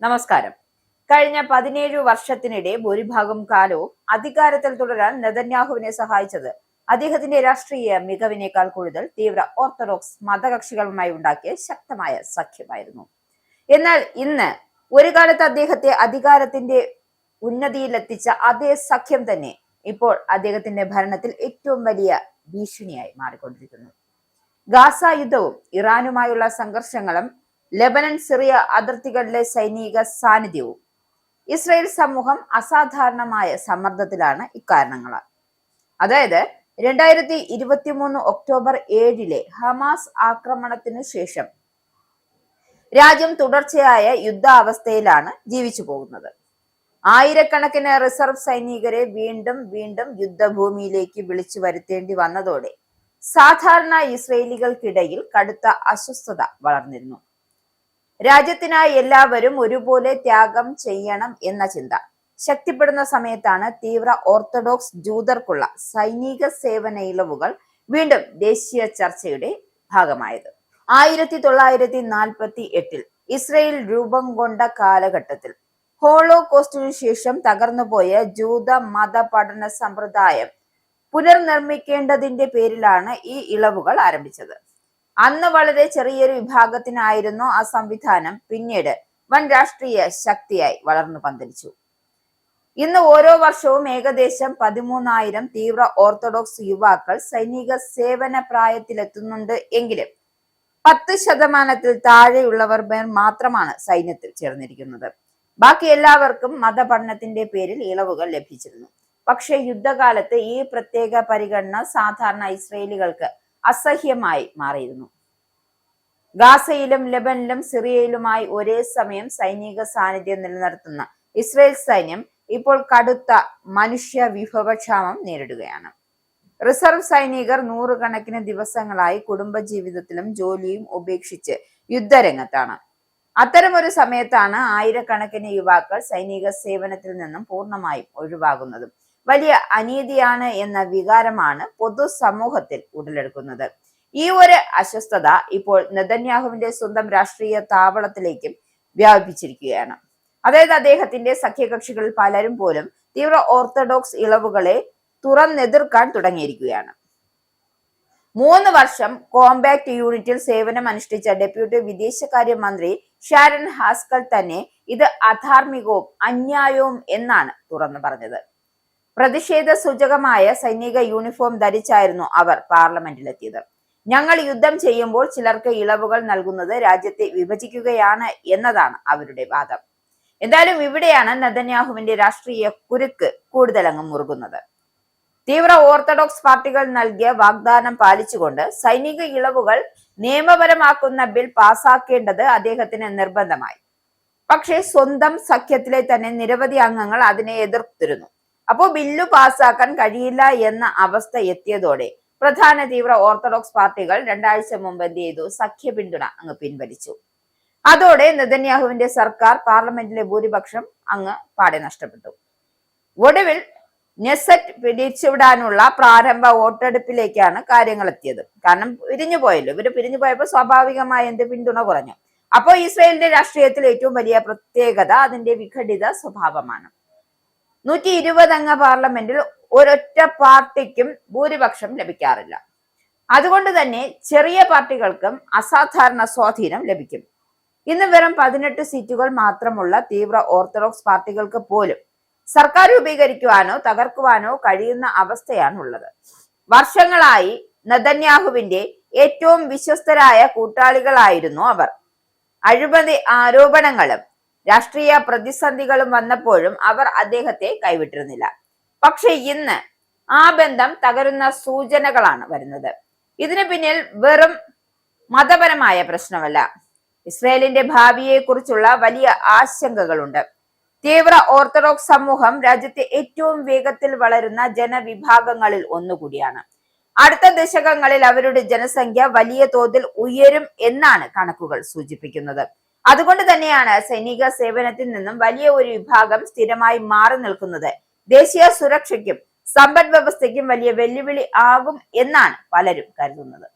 നമസ്കാരം. കഴിഞ്ഞ 17 വർഷത്തിനിടെ ഭൂരിഭാഗം കാലവും അധികാരത്തിൽ തുടരാൻ നെതന്യാഹുവിനെ സഹായിച്ചത് അദ്ദേഹത്തിന്റെ രാഷ്ട്രീയ മികവിനേക്കാൾ കൂടുതൽ തീവ്ര ഓർത്തഡോക്സ് മതകക്ഷികളുമായി ഉണ്ടാക്കിയ ശക്തമായ സഖ്യമായിരുന്നു. എന്നാൽ ഇന്ന് ഒരു കാലത്ത് അദ്ദേഹത്തെ അധികാരത്തിന്റെ ഉന്നതിയിലെത്തിച്ച അതേ സഖ്യം തന്നെ ഇപ്പോൾ അദ്ദേഹത്തിന്റെ ഭരണത്തിൽ ഏറ്റവും വലിയ ഭീഷണിയായി മാറിക്കൊണ്ടിരിക്കുന്നു. ഗാസ യുദ്ധവും ഇറാനുമായുള്ള സംഘർഷങ്ങളും ലെബനൻ സിറിയ അതിർത്തികളിലെ സൈനിക സാന്നിധ്യവും ഇസ്രായേൽ സമൂഹം അസാധാരണമായ സമ്മർദ്ദത്തിലാണ് ഇക്കാരണങ്ങളാൽ. അതായത് 2023 ഒക്ടോബർ 7 ഹമാസ് ആക്രമണത്തിന് ശേഷം രാജ്യം തുടർച്ചയായ യുദ്ധാവസ്ഥയിലാണ് ജീവിച്ചു പോകുന്നത്. ആയിരക്കണക്കിന് റിസർവ് സൈനികരെ വീണ്ടും യുദ്ധഭൂമിയിലേക്ക് വിളിച്ചു വരുത്തേണ്ടി വന്നതോടെ സാധാരണ ഇസ്രയേലികൾക്കിടയിൽ കടുത്ത അസ്വസ്ഥത വളർന്നിരുന്നു. രാജ്യത്തിനായി എല്ലാവരും ഒരുപോലെ ത്യാഗം ചെയ്യണം എന്ന ചിന്ത ശക്തിപ്പെടുന്ന സമയത്താണ് തീവ്ര ഓർത്തഡോക്സ് ജൂതർക്കുള്ള സൈനിക സേവന ഇളവുകൾ വീണ്ടും ദേശീയ ചർച്ചയുടെ ഭാഗമായത്. 1948 ഇസ്രയേൽ രൂപം കൊണ്ട കാലഘട്ടത്തിൽ ഹോളോകോസ്റ്റിനു ശേഷം തകർന്നുപോയ ജൂത മത പഠന സമ്പ്രദായം പുനർനിർമ്മിക്കേണ്ടതിന്റെ പേരിലാണ് ഈ ഇളവുകൾ ആരംഭിച്ചത്. അന്ന് വളരെ ചെറിയൊരു വിഭാഗത്തിനായിരുന്നു ആ സംവിധാനം പിന്നീട് വൻ രാഷ്ട്രീയ ശക്തിയായി വളർന്നു പന്തലിച്ചു. ഇന്ന് ഓരോ വർഷവും ഏകദേശം 13,000 തീവ്ര ഓർത്തഡോക്സ് യുവാക്കൾ സൈനിക സേവന പ്രായത്തിലെത്തുന്നുണ്ട് എങ്കിലും 10% താഴെയുള്ളവർ മാത്രമാണ് സൈന്യത്തിൽ ചേർന്നിരിക്കുന്നത്. ബാക്കി എല്ലാവർക്കും മതപഠനത്തിന്റെ പേരിൽ ഇളവുകൾ ലഭിച്ചിരുന്നു. പക്ഷേ യുദ്ധകാലത്ത് ഈ പ്രത്യേക പരിഗണന സാധാരണ ഇസ്രയേലികൾക്ക് അസഹ്യമായി മാറിയിരുന്നു. ഗാസയിലും ലെബനിലും സിറിയയിലുമായി ഒരേ സമയം സൈനിക സാന്നിധ്യം നിലനിർത്തുന്ന ഇസ്രയേൽ സൈന്യം ഇപ്പോൾ കടുത്ത മനുഷ്യ വിഭവക്ഷാമം നേരിടുകയാണ്. റിസർവ് സൈനികർ നൂറുകണക്കിന് ദിവസങ്ങളായി കുടുംബജീവിതത്തിലും ജോലിയും ഉപേക്ഷിച്ച് യുദ്ധരംഗത്താണ്. അത്തരമൊരു സമയത്താണ് ആയിരക്കണക്കിന് യുവാക്കൾ സൈനിക സേവനത്തിൽ നിന്നും പൂർണ്ണമായും ഒഴിവാകുന്നതും വലിയ അനീതിയാണ് എന്ന വികാരമാണ് പൊതുസമൂഹത്തിൽ ഉടലെടുക്കുന്നത്. ഈ ഒരു അസ്വസ്ഥത ഇപ്പോൾ നെതന്യാഹുവിന്റെ സ്വന്തം രാഷ്ട്രീയ താവളത്തിലേക്കും വ്യാപിച്ചിരിക്കുകയാണ്. അതായത് അദ്ദേഹത്തിന്റെ സഖ്യകക്ഷികളിൽ പലരും പോലും തീവ്ര ഓർത്തഡോക്സ് ഇളവുകളെ തുറന്നെതിർക്കാൻ തുടങ്ങിയിരിക്കുകയാണ്. 3 വർഷം കോമ്പാക്ട് യൂണിറ്റിൽ സേവനം അനുഷ്ഠിച്ച ഡെപ്യൂട്ടി വിദേശകാര്യ മന്ത്രി ഷാരൺ ഹാസ്കൽ തന്നെ ഇത് അധാർമികവും അന്യായവും എന്നാണ് തുറന്നു പറഞ്ഞത്. പ്രതിഷേധ സൂചകമായ സൈനിക യൂണിഫോം ധരിച്ചായിരുന്നു അവർ പാർലമെന്റിലെത്തിയത്. ഞങ്ങൾ യുദ്ധം ചെയ്യുമ്പോൾ ചിലർക്ക് ഇളവുകൾ നൽകുന്നത് രാജ്യത്തെ വിഭജിക്കുകയാണ് എന്നതാണ് അവരുടെ വാദം. എന്തായാലും ഇവിടെയാണ് നെതന്യാഹുവിന്റെ രാഷ്ട്രീയ കുരുക്ക് കൂടുതലങ്ങ് മുറുകുന്നത്. തീവ്ര ഓർത്തഡോക്സ് പാർട്ടികൾ നൽകിയ വാഗ്ദാനം പാലിച്ചുകൊണ്ട് സൈനിക ഇളവുകൾ നിയമപരമാക്കുന്ന ബിൽ പാസാക്കേണ്ടത് അദ്ദേഹത്തിന് നിർബന്ധമായി. പക്ഷേ സ്വന്തം സഖ്യത്തിലെ തന്നെ നിരവധി അംഗങ്ങൾ അതിനെ എതിർത്തിരുന്നു. അപ്പോൾ ബില്ല് പാസാക്കാൻ കഴിയില്ല എന്ന അവസ്ഥ എത്തിയതോടെ പ്രധാന തീവ്ര ഓർത്തഡോക്സ് പാർട്ടികൾ 2 ആഴ്ച മുമ്പ് എന്ത് ചെയ്തു? സഖ്യ പിന്തുണ അങ്ങ് പിൻവലിച്ചു. അതോടെ നെതന്യാഹുവിന്റെ സർക്കാർ പാർലമെന്റിലെ ഭൂരിപക്ഷം അങ്ങ് പാടെ നഷ്ടപ്പെട്ടു. ഒടുവിൽ നെസറ്റ് പിരിച്ചുവിടാനുള്ള പ്രാരംഭ വോട്ടെടുപ്പിലേക്കാണ് കാര്യങ്ങൾ എത്തിയത്. കാരണം ഇവര് പിരിഞ്ഞു പോയപ്പോൾ സ്വാഭാവികമായ പിന്തുണ കുറഞ്ഞു. അപ്പോൾ ഇസ്രായേലിന്റെ രാഷ്ട്രീയത്തിൽ ഏറ്റവും വലിയ പ്രത്യേകത അതിന്റെ വിഘടിത സ്വഭാവമാണ്. 120 അംഗ പാർലമെന്റിൽ ഒരൊറ്റ പാർട്ടിക്കും ഭൂരിപക്ഷം ലഭിക്കാറില്ല. അതുകൊണ്ട് തന്നെ ചെറിയ പാർട്ടികൾക്കും അസാധാരണ സ്വാധീനം ലഭിക്കും. ഇന്ന് വെറും 18 സീറ്റുകൾ മാത്രമുള്ള തീവ്ര ഓർത്തഡോക്സ് പാർട്ടികൾക്ക് പോലും സർക്കാർ രൂപീകരിക്കുവാനോ തകർക്കുവാനോ കഴിയുന്ന അവസ്ഥയാണുള്ളത്. വർഷങ്ങളായി നെതന്യാഹുവിന്റെ ഏറ്റവും വിശ്വസ്തരായ കൂട്ടാളികളായിരുന്നു അവർ. അഴിമതി ആരോപണങ്ങളും രാഷ്ട്രീയ പ്രതിസന്ധികളും വന്നപ്പോഴും അവർ അദ്ദേഹത്തെ കൈവിട്ടിരുന്നില്ല. പക്ഷെ ഇന്ന് ആ ബന്ധം തകരുന്ന സൂചനകളാണ് വരുന്നത്. ഇതിന് പിന്നിൽ വെറും മതപരമായ പ്രശ്നമല്ല, ഇസ്രായേലിന്റെ ഭാവിയെ കുറിച്ചുള്ള വലിയ ആശങ്കകളുണ്ട്. തീവ്ര ഓർത്തഡോക്സ് സമൂഹം രാജ്യത്തെ ഏറ്റവും വേഗത്തിൽ വളരുന്ന ജനവിഭാഗങ്ങളിൽ ഒന്നുകൂടിയാണ്. അടുത്ത ദശകങ്ങളിൽ അവരുടെ ജനസംഖ്യ വലിയ തോതിൽ ഉയരും എന്നാണ് കണക്കുകൾ സൂചിപ്പിക്കുന്നത്. അതുകൊണ്ട് തന്നെയാണ് സൈനിക സേവനത്തിൽ നിന്നും വലിയ ഒരു വിഭാഗം സ്ഥിരമായി മാറി നിൽക്കുന്നത് ദേശീയ സുരക്ഷയ്ക്കും സമ്പദ് വ്യവസ്ഥയ്ക്കും വലിയ വെല്ലുവിളി ആകും എന്നാണ് പലരും കരുതുന്നത്.